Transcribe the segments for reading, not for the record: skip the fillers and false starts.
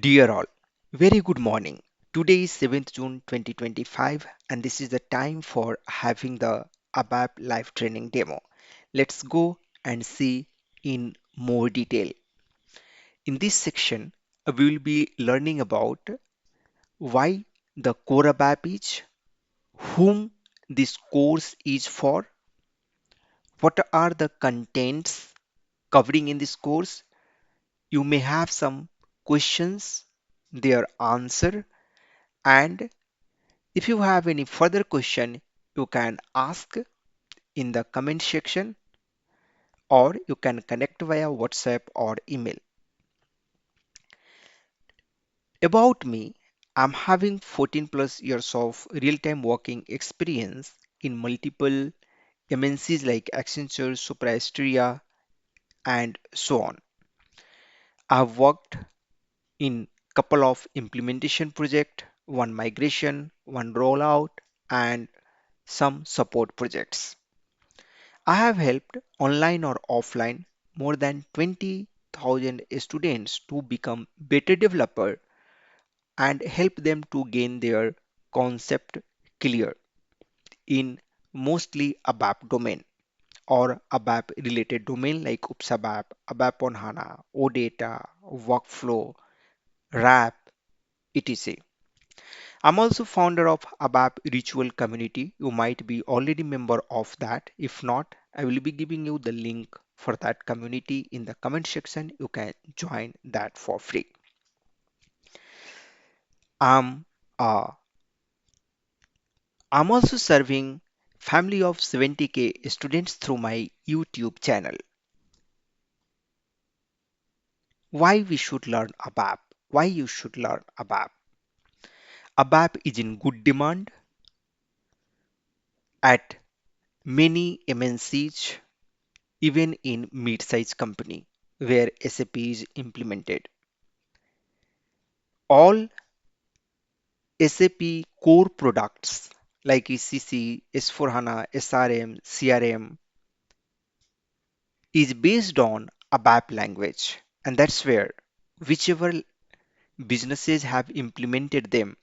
Dear all, very good morning. Today is 7th June 2025 and this is the time for having the Abap live training demo. Let's go and see in more detail. In this section, we will be learning about why the core Abap is, whom this course is for, what are the contents covering in this course. You may have some questions, their answer, and if you have any further question, you can ask in the comment section or you can connect via WhatsApp or email. About me, I'm having 14 plus years of real-time working experience in multiple MNCs like Accenture, Supra, and so on. I've worked in couple of implementation project, one migration, one rollout, and some support projects. I have helped online or offline more than 20,000 students to become better developer and help them to gain their concept clear in mostly ABAP domain or ABAP related domain like UpsABAP, ABAP on HANA, OData, Workflow, RAP, etc. I'm also founder of ABAP Ritual Community. You might be already member of that. If not, I will be giving you the link for that community in the comment section. You can join that for free. I'm uh, I'm also serving family of 70k students through my YouTube channel. Why we should learn ABAP? Why you should learn ABAP? ABAP is in good demand at many MNCs, even in mid-sized company where SAP is implemented. All SAP core products like ECC, S4HANA, SRM, CRM is based on ABAP language. And that's where whichever businesses have implemented them,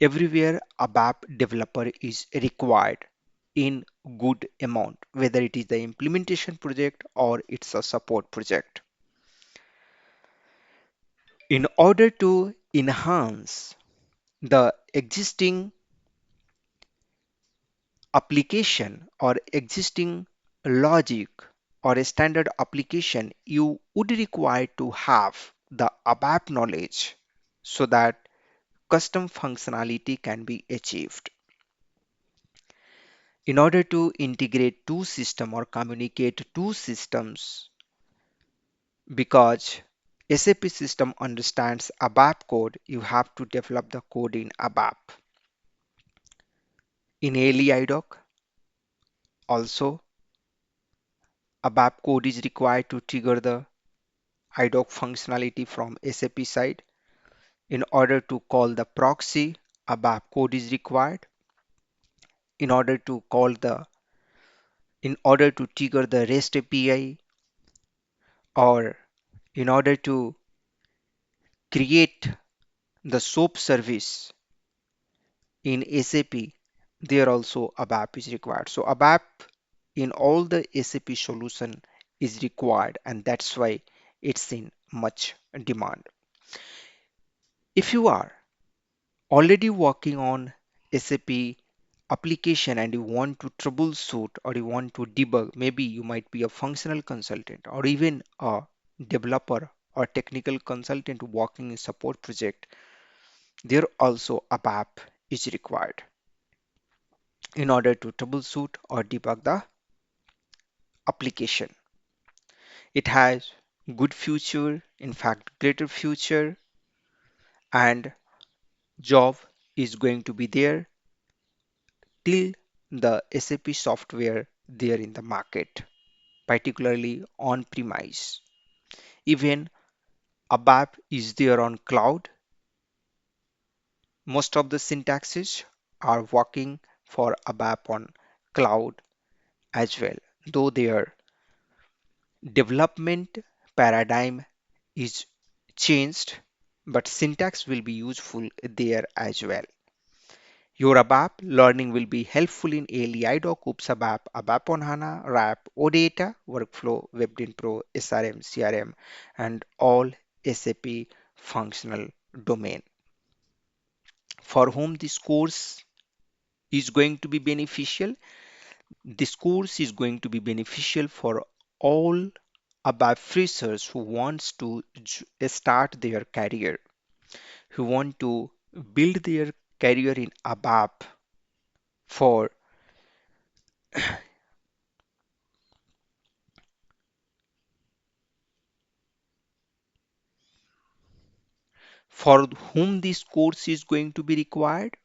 everywhere ABAP developer is required in good amount, whether it is the implementation project or it's a support project. In order to enhance the existing application or existing logic or a standard application, you would require to have the ABAP knowledge so that custom functionality can be achieved. In order to integrate two systems or communicate two systems, because SAP system understands ABAP code, you have to develop the code in ABAP. In ALE IDOC, also ABAP code is required to trigger the IDOC functionality from SAP side. In order to call the proxy, ABAP code is required. In order to in order to trigger the REST API, or in order to create the SOAP service in SAP, there also ABAP is required. So ABAP in all the SAP solution is required, and that's why it's in much demand. If you are already working on SAP application and you want to troubleshoot or you want to debug, maybe you might be a functional consultant or even a developer or technical consultant working in support project, there also ABAP is required in order to troubleshoot or debug the application. It has good future, in fact greater future, and job is going to be there till the SAP software there in the market, particularly on premise. Even ABAP is there on cloud. Most of the syntaxes are working for ABAP on cloud as well, though their development paradigm is changed. but syntax will be useful there as well. Your ABAP learning will be helpful in ALE, IDOC, OOPS ABAP, ABAP on HANA, RAP, OData, Workflow, WebDin Pro, SRM, CRM, and all SAP functional domain. For whom this course is going to be beneficial? This course is going to be beneficial for all ABAP freshers who wants to start their career, who want to build their career in ABAP for for whom this course is going to be required.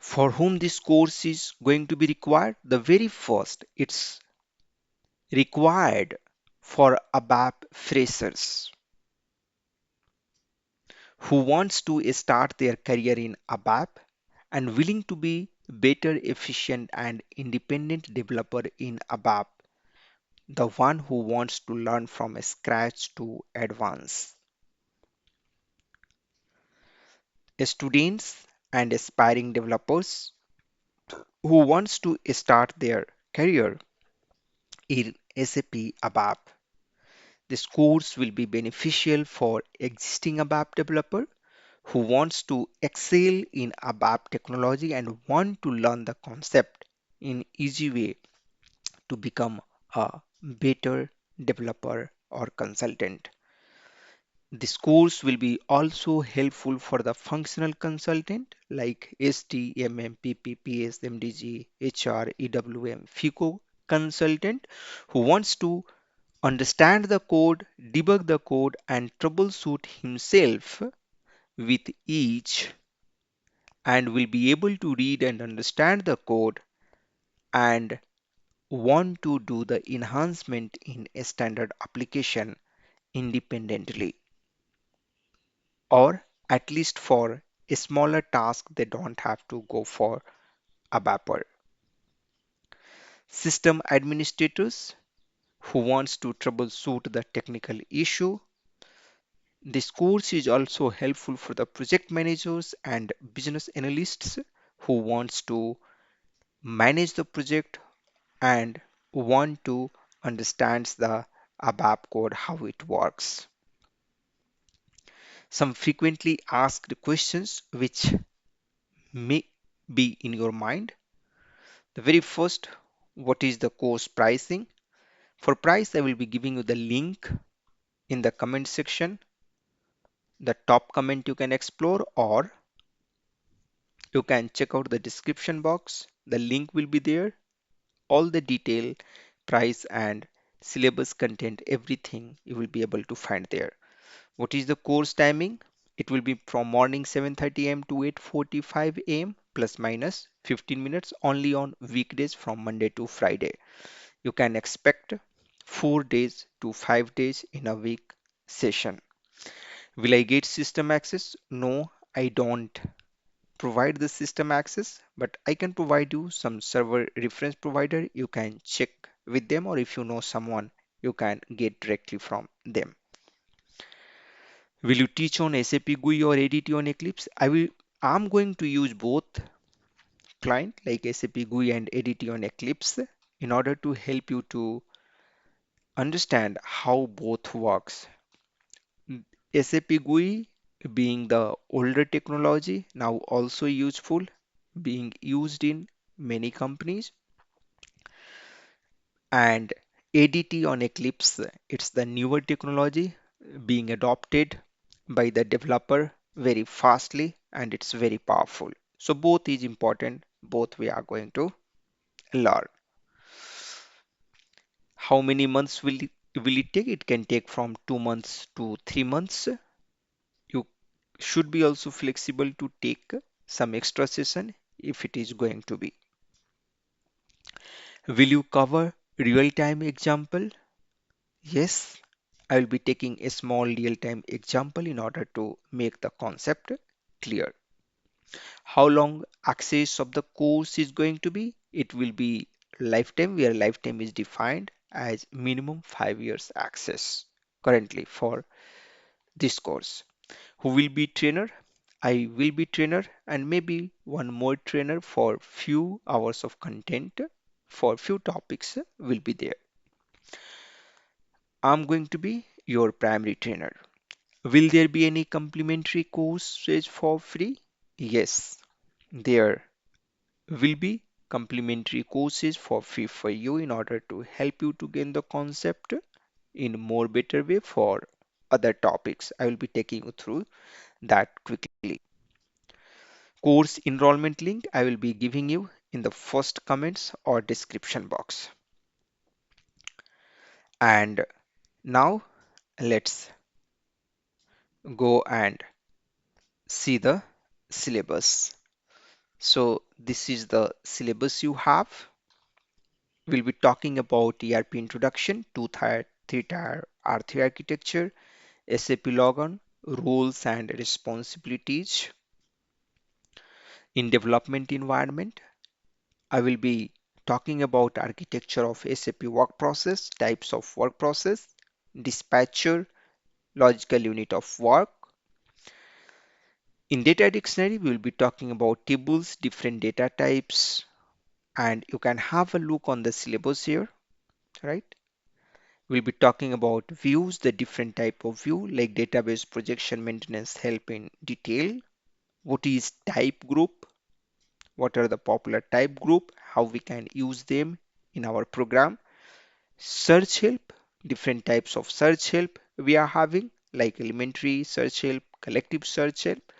For whom this course is going to be required? The very first, it's required for ABAP freshers who wants to start their career in ABAP and willing to be better, efficient, and independent developer in ABAP, the one who wants to learn from scratch to advance. Students and aspiring developers who wants to start their career in SAP ABAP. This course will be beneficial for existing ABAP developer who wants to excel in ABAP technology and want to learn the concept in easy way to become a better developer or consultant. This course will be also helpful for the functional consultant like SD, MM, PP, PS, MDG, HR, EWM, FICO consultant who wants to understand the code, debug the code, and troubleshoot himself with each, and will be able to read and understand the code and want to do the enhancement in a standard application independently, or at least for a smaller task they don't have to go for a BAPR. System administrators who wants to troubleshoot the technical issue. This course is also helpful for the project managers and business analysts who wants to manage the project and want to understand the ABAP code, how it works. Some frequently asked questions which may be in your mind. The very first, what is the course pricing? For price, I will be giving you the link in the comment section. The top comment you can explore, or you can check out the description box. The link will be there. All the detail, price and syllabus content, everything you will be able to find there. What is the course timing? It will be from morning 7:30 a.m. to 8:45 a.m. plus minus 15 minutes only on weekdays from Monday to Friday. You can expect 4 days to 5 days in a week session. Will I get system access? No, I don't provide the system access, but I can provide you some server reference provider. You can check with them, or if you know someone, you can get directly from them. Will you teach on SAP GUI or ADT on Eclipse? I'm going to use both client like SAP GUI and ADT on Eclipse in order to help you to understand how both works. SAP GUI being the older technology, now also useful, being used in many companies, and ADT on Eclipse, it's the newer technology being adopted by the developer very fastly, and it's very powerful. So both is important, both we are going to learn. How many months will it take? It can take from 2 months to 3 months. You should be also flexible to take some extra session if it is going to be. Will you cover real-time example? Yes, I will be taking a small real-time example in order to make the concept clear. How long access of the course is going to be? It will be lifetime, where lifetime is defined as minimum 5 years access currently for this course. Who will be trainer? I will be trainer and maybe one more trainer for few hours of content for few topics will be there. I'm going to be your primary trainer. Will there be any complimentary courses for free? Yes, there will be complimentary courses for free for you in order to help you to gain the concept in more better way for other topics. I will be taking you through that quickly. Course enrollment link I will be giving you in the first comments or description box. And now let's go and see the syllabus. So this is the syllabus you have. We'll be talking about ERP introduction, two-tier, three-tier R3 architecture, SAP logon, roles and responsibilities in development environment. I will be talking about architecture of SAP work process, types of work process, dispatcher, logical unit of work. In data dictionary, we will be talking about tables, different data types, and you can have a look on the syllabus here, right? We'll be talking about views, the different type of view like database projection, maintenance, help in detail. What is type group? What are the popular type group? How we can use them in our program? Search help, different types of search help we are having like elementary search help, collective search help.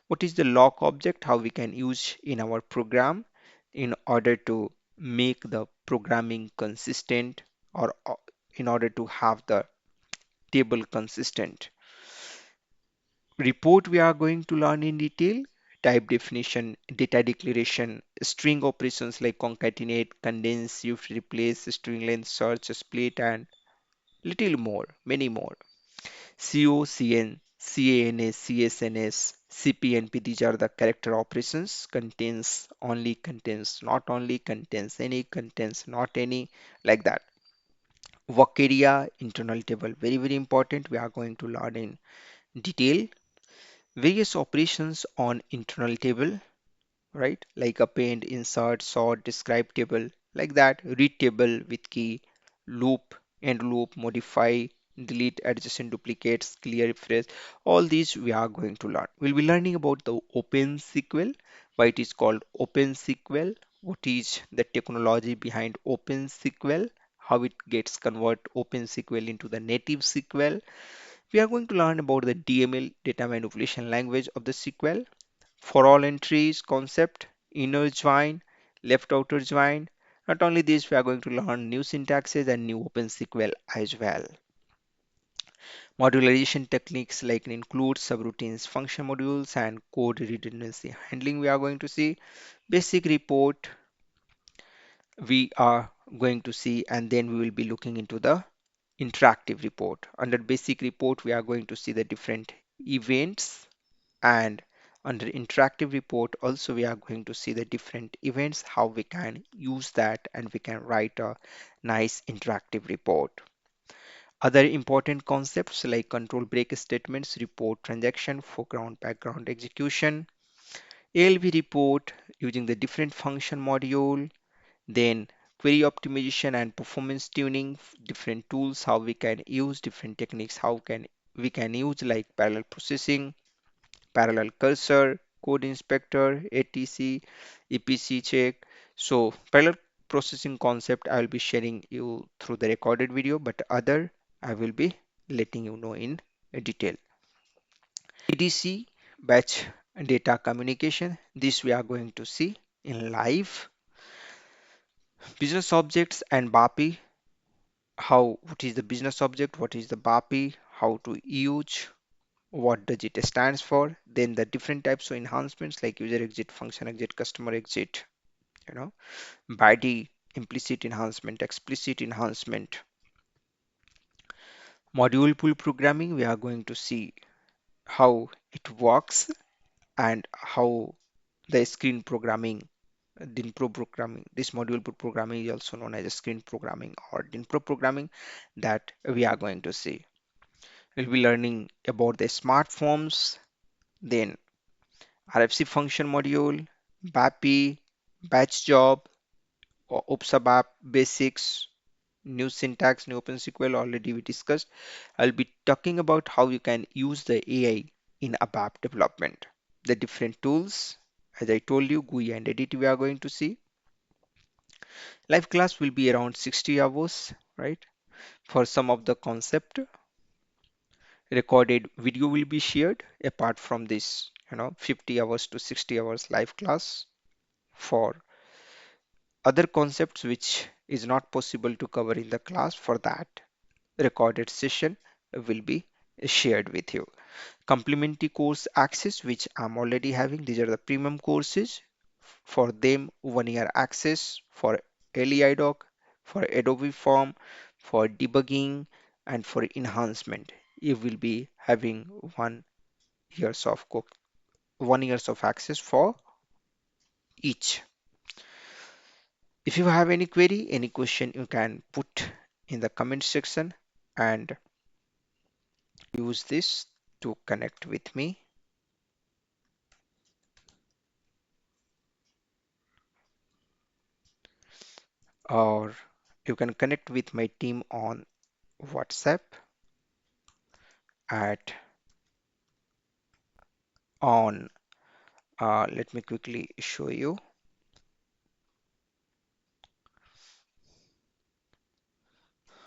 What is the lock object? How we can use in our program in order to make the programming consistent or in order to have the table consistent. Report we are going to learn in detail. Type definition, data declaration, string operations like concatenate, condense, shift, replace, string length, search, split, and little more, many more. COCN, CANS, CSNS, CPNP, these are the character operations. Contains, only contains, not only contains, any contains, not any, like that. Work area, internal table, very, very important. We are going to learn in detail. Various operations on internal table, right? Like append, insert, sort, describe table, like that. Read table with key, loop, end loop, modify, delete adjacent duplicates, clear phrase. All these we are going to learn. We'll be learning about the Open SQL, why it is called Open SQL, what is the technology behind Open SQL, how it gets convert Open SQL into the native SQL. We are going to learn about the DML, data manipulation language of the SQL, for all entries concept, inner join, left outer join. Not only this, we are going to learn new syntaxes and new OpenSQL as well. Modularization techniques like include subroutines, function modules, and code redundancy handling we are going to see. Basic report we are going to see, and then we will be looking into the interactive report. Under basic report, we are going to see the different events, and under interactive report also we are going to see the different events, how we can use that and we can write a nice interactive report. Other important concepts like control break statements, report transaction, foreground background execution, ALV report using the different function module, then query optimization and performance tuning, different tools, how we can use different techniques, how can we can use like parallel processing, parallel cursor, code inspector, ATC, EPC check. So parallel processing concept I will be sharing you through the recorded video, but other I will be letting you know in detail. BDC, batch data communication, this we are going to see in live. Business objects and BAPI, how, what is the business object, what is the BAPI, how to use, what does it stands for, then the different types of enhancements like user exit, function exit, customer exit, you know, body, implicit enhancement, explicit enhancement, Module pool programming, we are going to see how it works and how the screen programming, DINPRO programming, this module pool programming is also known as a screen programming or DINPRO programming that we are going to see. We'll be learning about the smart forms, then RFC function module, BAPI, batch job, or Abap basics, new syntax, new OpenSQL already we discussed. I'll be talking about how you can use the AI in Abap development. The different tools, as I told you, GUI and edit we are going to see. Live class will be around 60 hours, right? For some of the concept, recorded video will be shared apart from this, 50 hours to 60 hours live class. For other concepts which is not possible to cover in the class, for that recorded session will be shared with you. Complementary course access, which I'm already having. These are the premium courses. For them, 1 year access for LEIDoc, for Adobe Form, for debugging, and for enhancement. You will be having 1 years of 1 years of access for each. If you have any query, any question, you can put in the comment section and use this to connect with me, or you can connect with my team on WhatsApp at on let me quickly show you.